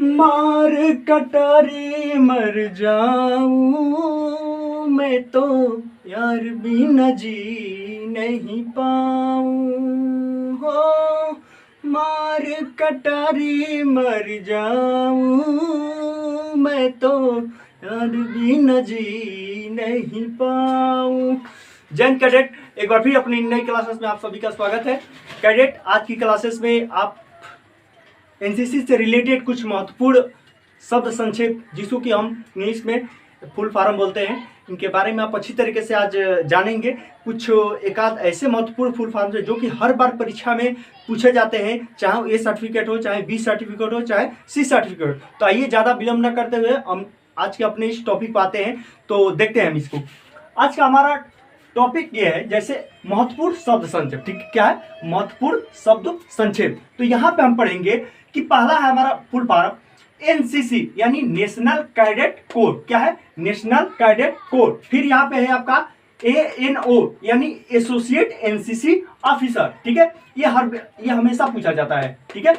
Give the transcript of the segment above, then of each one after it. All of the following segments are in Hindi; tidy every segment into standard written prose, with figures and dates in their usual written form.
मार कटारी मर जाऊं मैं तो यार भी न जी नहीं पाऊं हो। मार कटारी मर जाऊं मैं तो यार भी न जी नहीं पाऊं। जैन कैडेट, एक बार फिर अपनी नई क्लासेस में आप सभी का स्वागत है। कैडेट, आज की क्लासेस में आप एनसीसी से रिलेटेड कुछ महत्वपूर्ण शब्द संक्षेप, जिसको कि हम इंग्लिश में फुल फॉर्म बोलते हैं, इनके बारे में आप अच्छी तरीके से आज जानेंगे। कुछ एकाध ऐसे महत्वपूर्ण फुल फॉर्म है जो कि हर बार परीक्षा में पूछे जाते हैं, चाहे ए सर्टिफिकेट हो, चाहे बी सर्टिफिकेट हो, चाहे सी सर्टिफिकेट हो। तो आइए ज़्यादा विलंब न करते हुए हम आज के अपने इस टॉपिक पर आते हैं। तो देखते हैं हम इसको। आज का हमारा टॉपिक ये है, जैसे महत्वपूर्ण शब्द संक्षेप। ठीक, क्या है? महत्वपूर्ण शब्द संक्षेप। तो यहाँ पे हम पढ़ेंगे कि पहला है हमारा फुल फॉर्म एनसीसी यानी नेशनल कैडेट कोर। क्या है? National cadet corps. फिर यहाँ पे है आपका एएनओ यानी एसोसिएट एनसीसी ऑफिसर। ठीक है, ये हमेशा पूछा जाता है। ठीक है,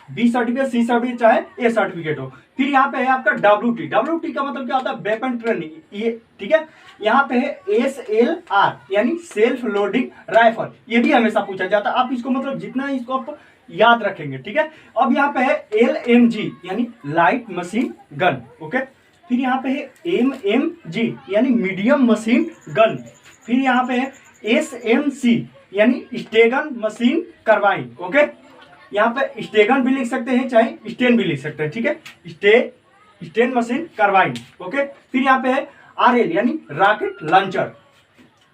बी सर्टिफिकेट, सी सर्टिफिकेट, चाहे ए सर्टिफिकेट हो। फिर यहाँ पे है आपका डब्ल्यूटी। डब्ल्यूटी का मतलब क्या होता है? Weapon training. ये ठीक है। यहाँ पे है एसएलआर यानी सेल्फ लोडिंग राइफल। ये भी हमेशा पूछा जाता है। आप इसको मतलब जितना इसको आप याद रखेंगे। ठीक है। अब यहाँ पे है एलएमजी यानी लाइट मशीन गन। ओके। फिर यहाँ पे है एमएमजी यानी मीडियम मशीन गन। फिर यहाँ पे है एसएमसी यानी स्टेगन मशीन कार्बाइन। ओके, यहाँ पे स्टेगन भी लिख सकते हैं, चाहे स्टेन भी लिख सकते हैं। ठीक है, स्टेन मशीन कार्बाइन। ओके। फिर यहाँ पे है आरएल यानी रॉकेट लॉन्चर।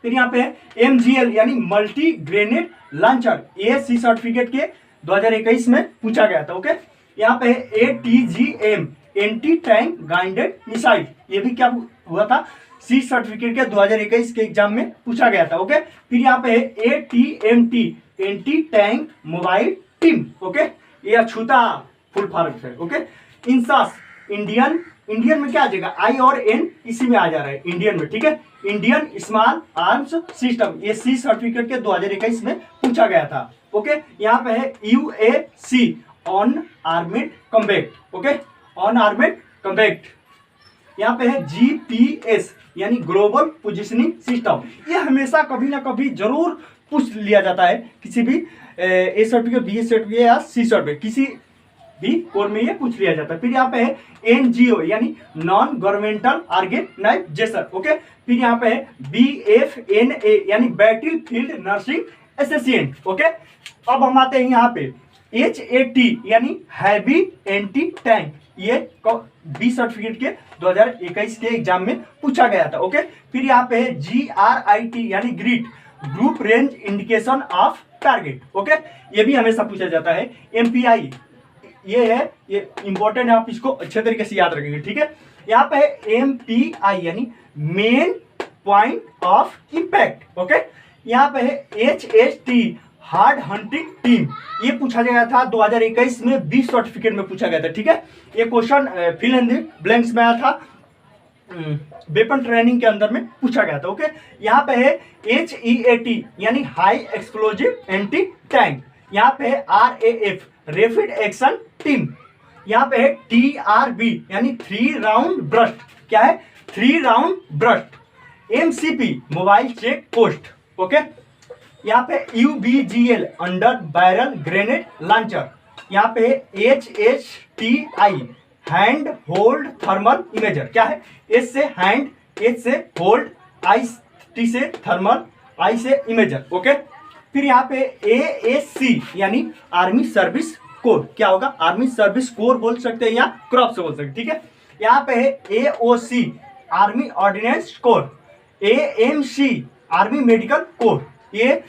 फिर यहाँ पे है एमजीएल यानी मल्टी ग्रेनेड लॉन्चर। ये सी सर्टिफिकेट के 2021 में पूछा गया था। ओके। यहाँ पे है ATGM anti tank guided missile. ये भी क्या हुआ था? सी सर्टिफिकेट के 2021 के एग्जाम में पूछा गया था। ओके। फिर यहाँ पे है ATMT anti tank mobile team. Okay, ये अछूता फुल फॉर्म है। ओके। इंसास इंडियन में क्या आ जाएगा? आई और एन इसी में आ जा रहा है, इंडियन में। ठीक है, इंडियन स्मॉल आर्म्स सिस्टम। ये सी सर्टिफिकेट के 2021 में पूछा गया था। ओके। यहाँ पे है UAC on armed combat. Okay, on armed combat. यहाँ पे है जीपीएस यानी ग्लोबल पोजिशनिंग सिस्टम। ये हमेशा कभी ना कभी जरूर पूछ लिया जाता है, किसी भी ए सर्टिफिकेट, बी सर्टिफिकेट या सी सर्टिफिकेट, किसी भी कोर में ये पूछ लिया जाता है। फिर यहाँ पे है एनजीओ यानी नॉन गवर्नमेंटल ऑर्गेनाइजेशन। ओके। फिर यहाँ पे है बीएफएनए यानी battle field nursing association. Okay. अब हम आते हैं यहाँ पे एचएटी यानी हैवी एंटी टैंक। ये बी सर्टिफिकेट के 2021 के एग्जाम में पूछा गया था। ओके। फिर यहाँ पे है जीआरआईटी यानी grid group range indication of target. Okay, ये भी हमेशा पूछा जाता है। एमपीआई ये है, ये इंपॉर्टेंट है, आप इसको अच्छे तरीके से याद रखेंगे। ठीक है। यहाँ पे है एमपीआई यानी main point of impact. Okay. यहाँ पे है एचएसटी हार्ड हंटिंग टीम। ये पूछा गया था 2021 में बी सर्टिफिकेट में पूछा गया था। ठीक है, ये question fill in the blanks में आया था, वेपन ट्रेनिंग के अंदर में पूछा गया था। ओके। यहाँ पे है HEAT यानी हाई एक्सप्लोजिव एंटी टैंक। यहाँ पे है RAF रैपिड एक्शन टीम। यहाँ पे है TRB यानी 3 राउंड ब्रस्ट। क्या है? 3 round burst. MCP mobile check post. Okay. यहाँ पे UBGL under barrel grenade launcher. यहाँ पे है HHTI hand hold thermal imager. क्या है? एस से हैंड, एच से होल्ड, आई टी से थर्मल, आई से इमेजर। ओके। फिर यहाँ पे ASC यानी आर्मी सर्विस कोर। क्या होगा? आर्मी सर्विस कोर बोल सकते हैं या क्रॉप से बोल सकते हैं। ठीक है। यहाँ पे है AOC army ordinance core, AMC army medical corps. ये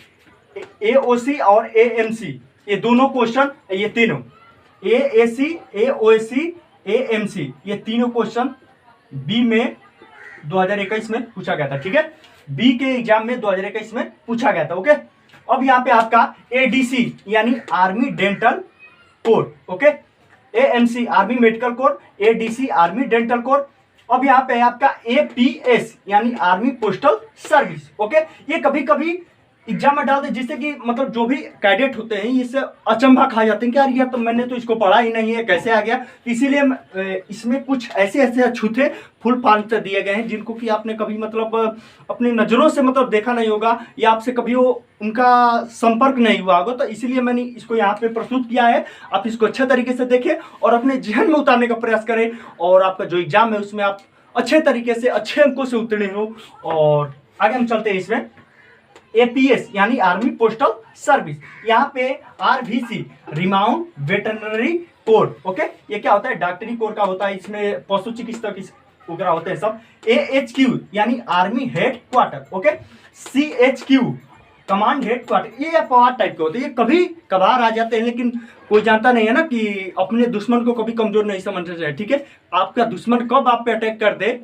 AOC और AMC ये दोनों क्वेश्चन, ये तीनों AAC AOC AMC ये तीनों क्वेश्चन बी में 2021 में पूछा गया था। ठीक है, बी के एग्जाम में 2021 में पूछा गया था। ओके। अब यहाँ पे आपका ADC यानी army dental core. Okay. AMC army medical corps, ADC army dental core. अब यहाँ पे आपका APS यानी आर्मी पोस्टल सर्विस। ओके। ये कभी कभी एग्जाम में डाल दे, जिससे कि मतलब जो भी कैडेट होते हैं इससे अचंभा खा जाते हैं कि यार ये तो मैंने तो इसको पढ़ा ही नहीं है, कैसे आ गया। तो इसीलिए इसमें कुछ ऐसे ऐसे अछूते फुल फॉर्म दिए गए हैं जिनको कि आपने कभी मतलब अपनी नज़रों से मतलब देखा नहीं होगा या आपसे कभी वो उनका संपर्क नहीं हुआ होगा। तो इसीलिए मैंने इसको यहाँ पे प्रस्तुत किया है। आप इसको अच्छे तरीके से देखें और अपने जहन में उतारने का प्रयास करें, और आपका जो एग्जाम है उसमें आप अच्छे तरीके से अच्छे अंकों से उत्तीर्ण हो। और आगे हम चलते हैं इसमें एपीएस यानी आर्मी पोस्टल सर्विस। यहाँ पे RVC remount veterinary core, okay, ये क्या होता है, डॉक्टरी कोर का होता है, इसमें पशु चिकित्सक वगैरह होते हैं सब। एएचक्यू यानी army head quarter, okay. CHQ command head quarter, ये पार्ट टाइप के होते हैं, ये कभी कभार आ जाते हैं, लेकिन कोई जानता नहीं है ना कि अपने दुश्मन को कभी कमजोर नहीं समझना चाहिए, ठीक है। आपका दुश्मन कब आप पे अटैक कर दे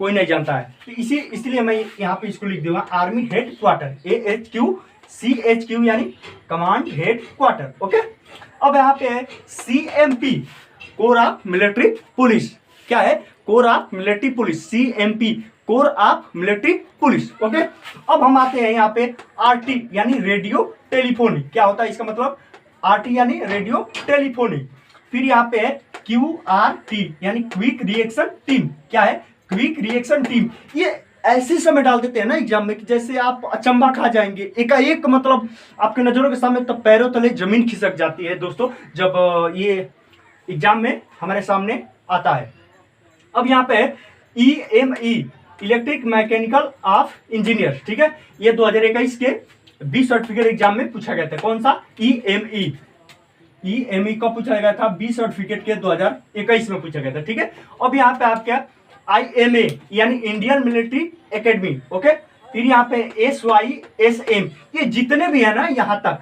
कोई नहीं जानता है, तो इसलिए मैं यहाँ पे इसको लिख दूंगा army head quarter, AHQ CHQ यानी कमांड हेड क्वार्टर, ओके। अब यहाँ पे है CMP core of military police, क्या है, core of military police, CMP core of military police, okay. अब हम आते हैं यहाँ पे RT यानी रेडियो टेलीफोनी, क्या होता है इसका मतलब, RT यानी रेडियो टेलीफोनी। फिर यहाँ पे है QRT यानी क्विक रिएक्शन टीम, क्या है, क्विक रिएक्शन टीम। ये ऐसे समय डाल देते हैं ना एग्जाम में कि जैसे आप अचंभा खा जाएंगे, एकाएक मतलब आपके नजरों के सामने, तब पैरों तले जमीन खिसक जाती है दोस्तों जब ये एग्जाम में हमारे सामने आता है। अब यहाँ पे है EME electric mechanical of engineer, ठीक है, ये 2021 के 20 सर्टिफिकेट एग्जाम में पूछा गया था। कौन सा, EME कब पूछा गया था, 20 सर्टिफिकेट के 2021 में पूछा गया था, ठीक है। अब यहाँ पे आप क्या, IMA यानी इंडियन मिलिट्री एकेडमी, ओके। फिर यहाँ पे SYSM, ये जितने भी है ना यहाँ तक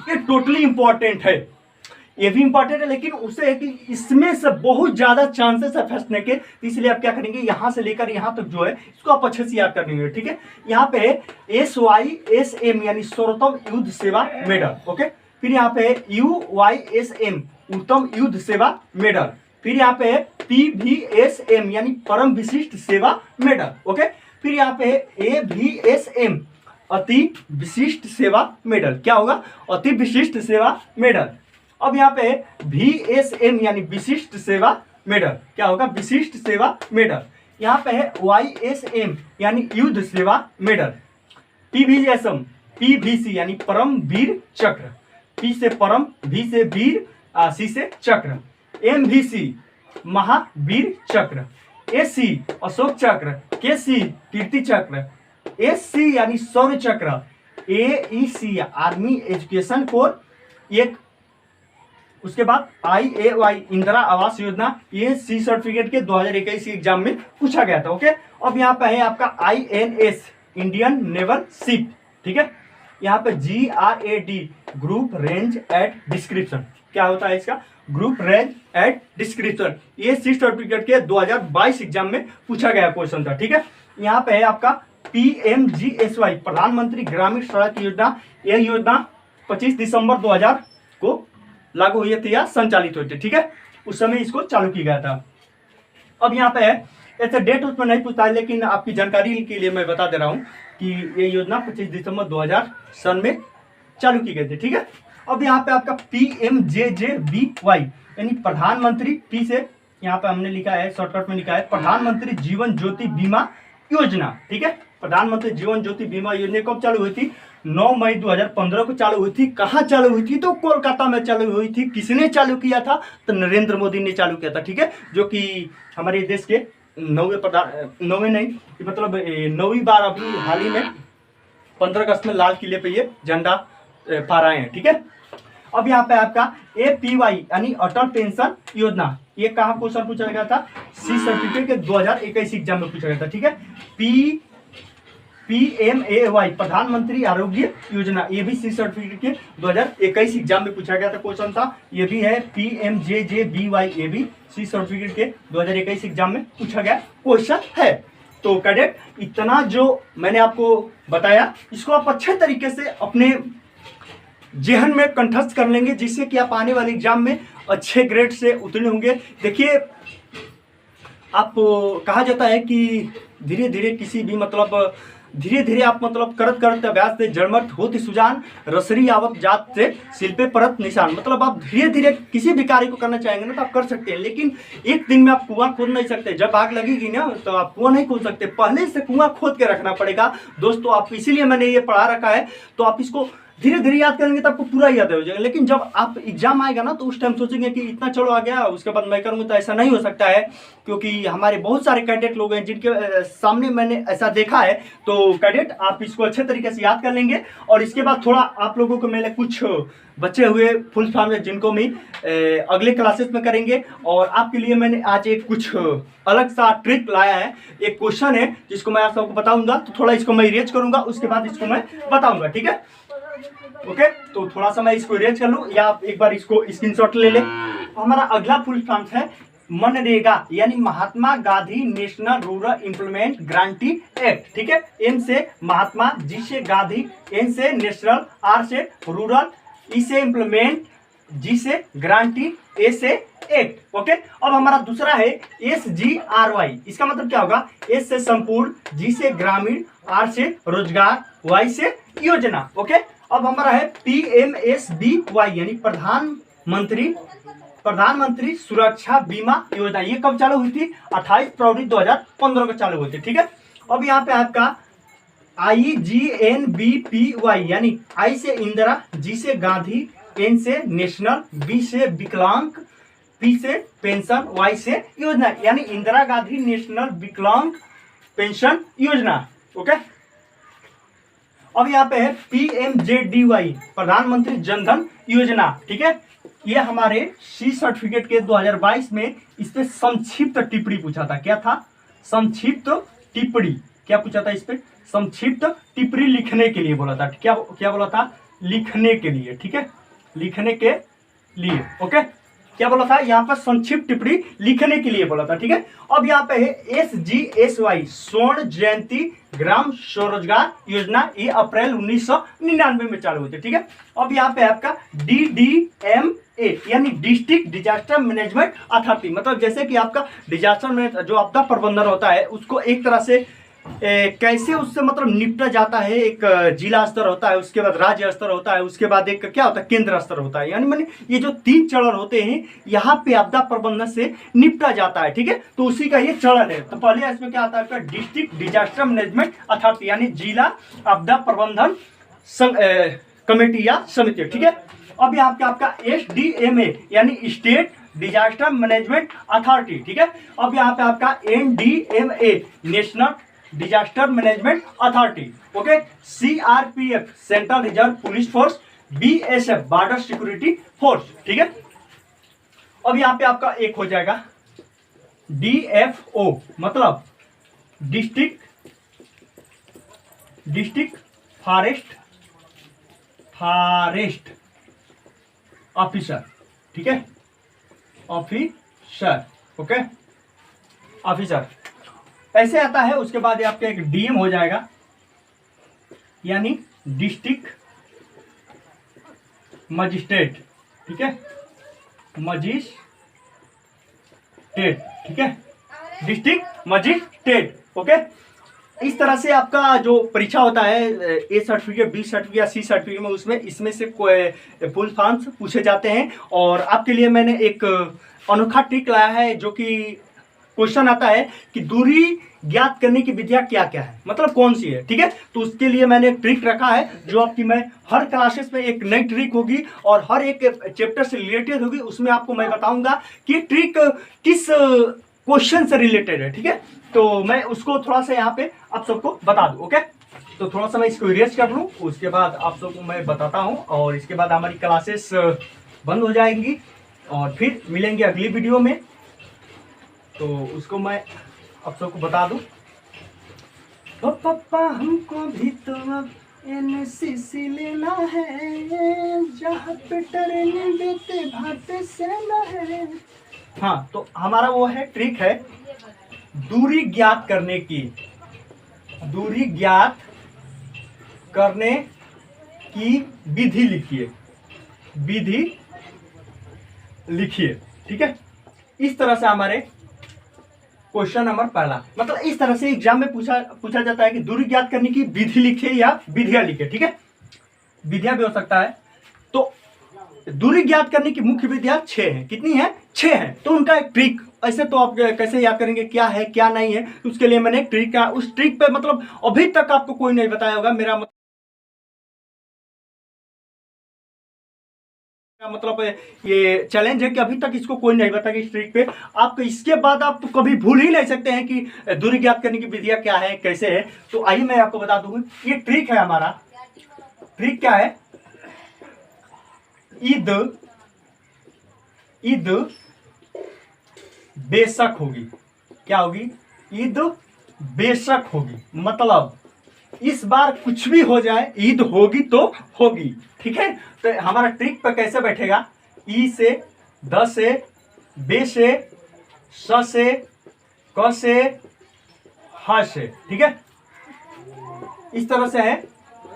ये टोटली इंपॉर्टेंट है, ये भी इंपॉर्टेंट है, लेकिन उससे है कि इसमें से बहुत ज्यादा चांसेस है फंसने के, इसलिए आप क्या करेंगे, यहाँ से लेकर यहाँ तक जो है इसको आप अच्छे से याद कर लेंगे, ठीक है। यहाँ पे SYSM यानी सर्वोत्तम युद्ध सेवा मेडल, ओके। फिर यहाँ पे UYSM उत्तम युद्ध सेवा मेडल। फिर यहाँ पे PVSM यानी परम विशिष्ट सेवा मेडल, ओके। फिर यहाँ पे AVSM अति विशिष्ट सेवा मेडल, क्या होगा, अति विशिष्ट सेवा मेडल। अब यहाँ पे VSM यानी विशिष्ट सेवा मेडल, क्या होगा, विशिष्ट सेवा मेडल। यहाँ पे है YSM यानी युद्ध सेवा मेडल। PVC यानी परम वीर चक्र, P से परम, V से वीर, C से चक्र। MVC महावीर चक्र। SC अशोक चक्र। KC कीर्ति चक्र। SC यानी शौर्य चक्र। AEC आर्मी एजुकेशन कोर एक। उसके बाद IAY इंदिरा आवास योजना, ये C सर्टिफिकेट के 2021 एग्जाम में पूछा गया था, ओके। अब यहाँ पे है आपका INS इंडियन नेवल शिप, ठीक है। यहाँ पे GRAD group range at description, क्या होता है इसका, ग्रुप रेंज एट डिस्क्रिप्शन, ये C सर्टिफिकेट के 2022 एग्जाम में पूछा गया क्वेश्चन था, ठीक है। यहाँ पे है आपका PMGSY प्रधानमंत्री ग्रामीण सड़क योजना, यह योजना 25 दिसंबर 2000 को लागू हुई थी या संचालित हुई थी, ठीक है, उस समय इसको चालू किया गया था। अब यहाँ पे है, ऐसे डेट उसमें नहीं पूछता है, लेकिन आपकी जानकारी के लिए मैं बता दे रहा हूँ कि ये योजना 25 दिसंबर 2000 सन में चालू की गई थी, ठीक है। अब यहाँ पे आपका PMJJBY यानी प्रधानमंत्री, P से यहाँ पे हमने लिखा है, शॉर्टकट में लिखा है प्रधानमंत्री जीवन ज्योति बीमा योजना, ठीक है। प्रधानमंत्री जीवन ज्योति बीमा योजना कब चालू हुई थी, 9 मई 2015 को चालू हुई थी। कहाँ चालू हुई थी, तो कोलकाता में चालू हुई थी। किसने चालू किया था, तो नरेंद्र मोदी ने चालू किया था, ठीक है, जो कि हमारे देश के 9वीं बार अभी हाल ही में 15 अगस्त में लाल किले पे ये झंडा फहराए हैं, ठीक है। अब यहाँ पे आपका APY यानी अटल पेंशन योजना, ये कहाँ क्वेश्चन पूछा गया था, C सर्टिफिकेट के 2021 एग्जाम में पूछा गया था, ठीक है। PMAY प्रधानमंत्री आरोग्य योजना, ये भी C सर्टिफिकेट के 2021 एग्जाम में पूछा गया था क्वेश्चन था। ये भी है PMJJBY, ये भी C सर्टिफिकेट के 2021 एग्जाम में पूछा गया क्वेश्चन है। तो कैडेट, इतना जो मैंने आपको बताया, इसको आप अच्छे तरीके से अपने जेहन में कंठस्थ कर लेंगे, जिससे कि आप आने वाले एग्जाम में अच्छे ग्रेड से उत्तीर्ण होंगे। देखिए, आप कहा जाता है कि धीरे धीरे किसी भी मतलब धीरे धीरे आप मतलब करत करत अभ्यास से जड़मट होती सुजान रसरी आवत जात से शिल्पे परत निशान। मतलब आप धीरे धीरे किसी भी कार्य को करना चाहेंगे ना तो आप कर सकते हैं, लेकिन एक दिन में आप कुआं खोद नहीं सकते। जब आग लगेगी ना तो आप कुआं नहीं खोद सकते, पहले से कुआं खोद के रखना पड़ेगा दोस्तों। आप इसीलिए मैंने ये पढ़ा रखा है, तो आप इसको धीरे धीरे याद करेंगे तो आपको पूरा याद हो जाएगा। लेकिन जब आप एग्जाम आएगा ना तो उस टाइम सोचेंगे कि इतना चलो आ गया उसके बाद मैं करूँगा, तो ऐसा नहीं हो सकता है, क्योंकि हमारे बहुत सारे कैडेट लोग हैं जिनके सामने मैंने ऐसा देखा है। तो कैडेट आप इसको अच्छे तरीके से याद कर लेंगे, और इसके बाद थोड़ा आप लोगों को मैंने कुछ बचे हुए फुल फॉर्म है जिनको मैं अगले क्लासेस में करेंगे। और आपके लिए मैंने आज एक कुछ अलग सा ट्रिक लाया है, एक क्वेश्चन है जिसको मैं आप सबको बताऊंगा। तो थोड़ा इसको मैं इरेज करूंगा, उसके बाद इसको मैं बताऊंगा, ठीक है। ओके, तो थोड़ा सा मैं इसको इरेज कर लूं, या आप एक बार इसको स्क्रीनशॉट ले ले। हमारा अगला फुल फॉर्म है मनरेगा, यानी Mahatma Gandhi national rural employment guarantee act, ठीक है। एम से महात्मा, जी से गांधी, एन से नेशनल, आर से रूरल, ई से एम्प्लॉयमेंट, जी से गारंटी, ए से एक्ट। ओके, अब हमारा दूसरा है SGRY। इसका मतलब क्या होगा? एस से संपूर्ण, जी से ग्रामीण, आर से रोजगार, वाई से योजना। ओके, अब हमारा है PMSBY, यानी प्रधानमंत्री सुरक्षा बीमा योजना। ये कब चालू हुई थी? 28 फरवरी 2015 को चालू हुई थी, ठीक है। अब यहाँ पे आपका IGNBPY, यानी आई से इंदिरा, जी से गांधी, एन से नेशनल, बी से विकलांग, पी से पेंशन, वाई से योजना, यानी इंदिरा गांधी नेशनल विकलांग पेंशन योजना। ओके, अब यहाँ पे है PMJDY, प्रधानमंत्री जनधन योजना, ठीक है। ये हमारे सी सर्टिफिकेट के 2022 में इस पे संक्षिप्त टिप्पणी पूछा था। क्या था? संक्षिप्त टिप्पणी। क्या पूछा था? इस पे संक्षिप्त टिप्पणी लिखने के लिए बोला था। क्या क्या बोला था? लिखने के लिए, ठीक है, लिखने के लिए। ओके, क्या बोला था? यहाँ पर संक्षिप्त टिप्पणी लिखने के लिए बोला था, ठीक है। अब यहाँ पे है SGSY, स्वर्ण जयंती ग्राम स्वरोजगार योजना। ये अप्रैल 1999 में चालू हुई थी, ठीक है। अब यहाँ पे आपका DDMA, यानी डिस्ट्रिक्ट डिजास्टर मैनेजमेंट अथॉरिटी। मतलब जैसे कि आपका डिजास्टर में जो आपदा प्रबंधन होता है उसको एक तरह से कैसे उससे मतलब निपटा जाता है। एक जिला स्तर होता है, उसके बाद राज्य स्तर होता है, उसके बाद एक क्या होता है? केंद्र स्तर होता है। यानी मैंने ये जो 3 चरण होते हैं यहाँ पे आपदा प्रबंधन से निपटा जाता है, ठीक है। तो उसी का ये चरण है। तो पहले इसमें क्या आता है? डिस्ट्रिक्ट डिजास्टर मैनेजमेंट अथॉरिटी, यानी जिला आपदा प्रबंधन कमेटी या समिति, ठीक है। अब यहाँ पे आपका SDMA, यानी स्टेट डिजास्टर मैनेजमेंट अथॉरिटी, ठीक है। अब यहाँ पे आपका NDMA, national disaster management authority. Okay, CRPF, central reserve police force, BSF, border security force, ठीक है। अब यहाँ पे आपका एक हो जाएगा DFO, मतलब डिस्ट्रिक्ट फॉरेस्ट ऑफिसर, ठीक है, ऑफिसर। ओके, ऑफिसर ऐसे आता है। उसके बाद आपका एक DM हो जाएगा, यानी डिस्ट्रिक्ट मजिस्ट्रेट, ठीक है, मजिस्ट्रेट, ठीक है, डिस्ट्रिक्ट मजिस्ट्रेट। ओके, इस तरह से आपका जो परीक्षा होता है A सर्टिफिकेट, B सर्टिफिकेट या C सर्टिफिकेट में, उसमें इसमें से फुल फॉर्म्स पूछे जाते हैं। और आपके लिए मैंने एक अनोखा ट्रिक लाया है, जो कि क्वेश्चन आता है कि दूरी ज्ञात करने की विधियां क्या क्या है, मतलब कौन सी है, ठीक है। तो उसके लिए मैंने एक ट्रिक रखा है, जो आपकी मैं हर क्लासेस में एक नई ट्रिक होगी और हर एक चैप्टर से रिलेटेड होगी। उसमें आपको मैं बताऊंगा कि ट्रिक किस क्वेश्चन से रिलेटेड है, ठीक है। तो मैं उसको थोड़ा सा यहाँ पे आप सबको बता दूं। ओके, तो थोड़ा सा मैं इसको इरेज कर लूँ, उसके बाद आप सबको मैं बताता हूँ, और इसके बाद हमारी क्लासेस बंद हो जाएंगी और फिर मिलेंगे अगली वीडियो में। तो उसको मैं आप सबको बता दूं। तो पापा हमको भी तो अब NCC लेना है, जहाँ पे ट्रेनिंग देते भाते सेना है। हाँ, तो हमारा वो है ट्रिक है दूरी ज्ञात करने की। दूरी ज्ञात करने की विधि लिखिए, विधि लिखिए, ठीक है। इस तरह से हमारे क्वेश्चन नंबर पहला, मतलब इस तरह से एग्जाम में पूछा जाता है कि दूरी ज्ञात करने की विधि लिखे या विधियां लिखे। ठीक है, विधियां भी हो सकता है। तो दूरी ज्ञात करने की मुख्य विधियां 6 हैं। कितनी है? 6 हैं। तो उनका एक ट्रिक, ऐसे तो आप कैसे याद करेंगे क्या है क्या नहीं है, तो उसके लिए मैंने एक ट्रिक का, उस ट्रिक पे मतलब अभी तक आपको कोई नहीं बताया होगा। मेरा मतलब ये चैलेंज है कि अभी तक इसको कोई नहीं बताया इस ट्रिक पे। आप इसके बाद आप तो कभी भूल ही नहीं सकते हैं कि दूरी ज्ञात करने की विधियां क्या है, कैसे है। तो आइए मैं आपको बता दूं, ये ट्रिक है हमारा। ट्रिक क्या है? ईद ईद बेशक होगी। क्या होगी? ईद बेशक होगी। मतलब इस बार कुछ भी हो जाए, ईद होगी तो होगी। ठीक है, तो हमारा ट्रिक पर कैसे बैठेगा? ई से, द से, बे से, स से, क से, ह से। ठीक है, इस तरह से है।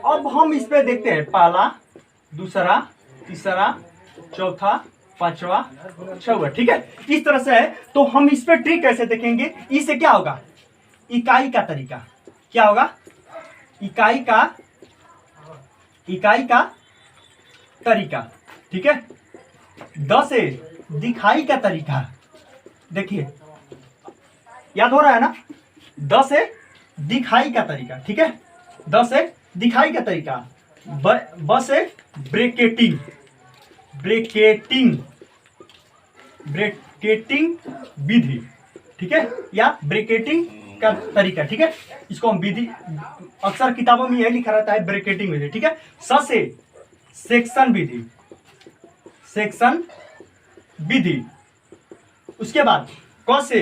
अब हम इस पे देखते हैं, पहला, दूसरा, तीसरा, चौथा, पांचवा, छठवां। ठीक है, इस तरह से है। तो हम इस पे ट्रिक कैसे देखेंगे? ई से क्या होगा? इकाई का तरीका। क्या होगा? इकाई का तरीका। ठीक है, द से दिखाई का तरीका। देखिए, याद हो रहा है ना? द से दिखाई का तरीका। ठीक है, द से दिखाई का तरीका। ब से ब्रेकेटिंग विधि। ठीक है, या ब्रेकेटिंग का तरीका। ठीक है, इसको हम विधि, अक्सर किताबों में यह लिखा रहता है ब्रेकेटिंग विधि। ठीक है, स से सेक्शन विधि। उसके बाद क से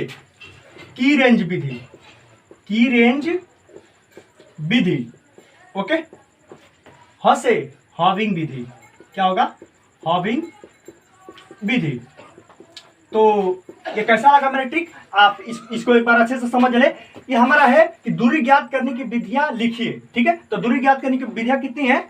की रेंज विधि। ओके, ह से हॉविंग विधि। क्या होगा? हॉविंग विधि। तो ये कैसा लगा मेरा ट्रिक? आप इसको एक बार अच्छे से समझ ले। ये हमारा है कि दूरी ज्ञात करने की विधियां लिखिए। ठीक है, तो दूरी ज्ञात करने की विधियां कितनी है?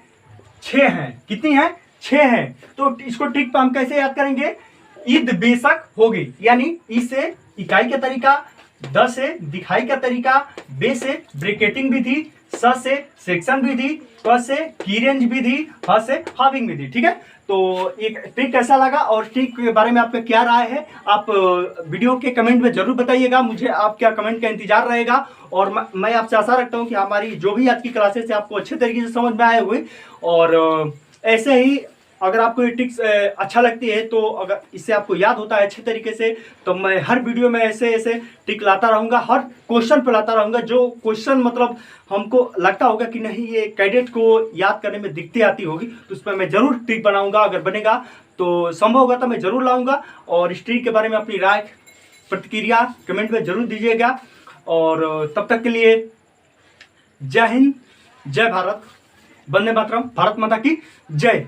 6 हैं। कितनी है? 6 हैं। तो इसको ट्रिक पर हम कैसे याद करेंगे? ईद बेशक होगी, यानी ई से इकाई का तरीका, द से दिखाई का तरीका, बे से ब्रेकेटिंग विधि, स से सेक्शन विधि, क से की रेंज विधि, ह से हाविंग विधि। ठीक है, तो एक ट्रिक कैसा लगा और ट्रिक के बारे में आपका क्या राय है, आप वीडियो के कमेंट में जरूर बताइएगा। मुझे आपका कमेंट का इंतजार रहेगा। और मैं आपसे आशा रखता हूं कि हमारी जो भी आज की क्लासेस है आपको अच्छे तरीके से समझ में आए हुए। और ऐसे ही अगर आपको ये ट्रिक्स अच्छा लगती है, तो अगर इससे आपको याद होता है अच्छे तरीके से, तो मैं हर वीडियो में ऐसे ऐसे ट्रिक लाता रहूँगा, हर क्वेश्चन पे लाता रहूँगा। जो क्वेश्चन मतलब हमको लगता होगा कि नहीं ये कैडेट को याद करने में दिक्कतें आती होगी, तो उस पर मैं ज़रूर ट्रिक बनाऊँगा। अगर बनेगा तो संभव होगा तो मैं ज़रूर लाऊँगा। और इस ट्रिक के बारे में अपनी राय प्रतिक्रिया कमेंट में ज़रूर दीजिएगा। और तब तक के लिए जय हिंद, जय भारत, वंदे मातरम, भारत माता की जय।